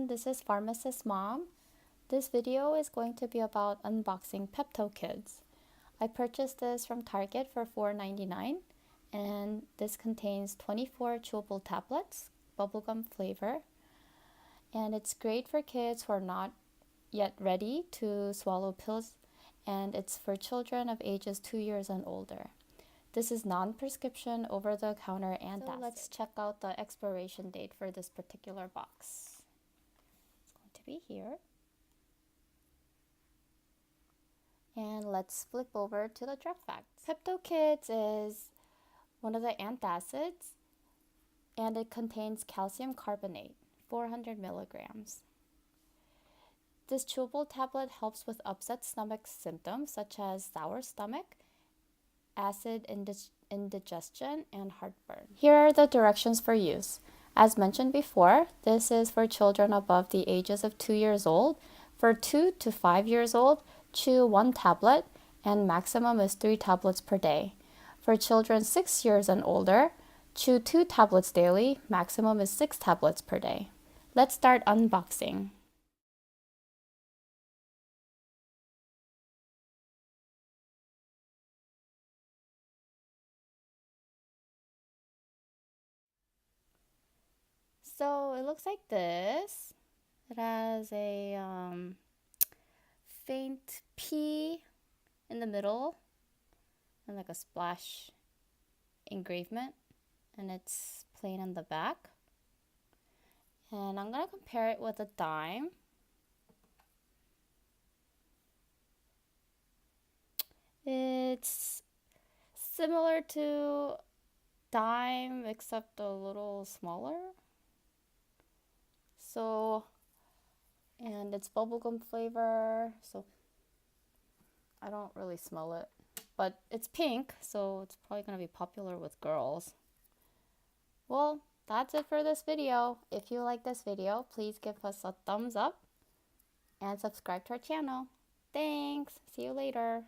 everyone, this is Pharmacist Mom. This video is going to be about unboxing Pepto Kids. I purchased this from Target for $4.99 and this contains 24 chewable tablets, bubblegum flavor. And it's great for kids who are not yet ready to swallow pills, and it's for children of ages 2 years and older. This is non-prescription, over-the-counter, and so let's check out the expiration date for this particular box. It's going to be here. And let's flip over to the drug facts. Pepto Kids is one of the antacids, and it contains calcium carbonate, 400 milligrams. This chewable tablet helps with upset stomach symptoms such as sour stomach, acid indigestion, and heartburn. Here are the directions for use. As mentioned before, this is for children above the ages of 2 years old. For 2 to 5 years old, chew 1 tablet, and maximum is 3 tablets per day. For children 6 years and older, chew 2 tablets daily, maximum is 6 tablets per day. Let's start unboxing. So it looks like this. It has a faint P in the middle and like a splash engravement, and it's plain on the back. And I'm gonna compare it with a dime. It's similar to dime except a little smaller. And it's bubblegum flavor, so I don't really smell it. But it's pink, so it's probably going to be popular with girls. Well, that's it for this video. If you like this video, please give us a thumbs up and subscribe to our channel. Thanks! See you later!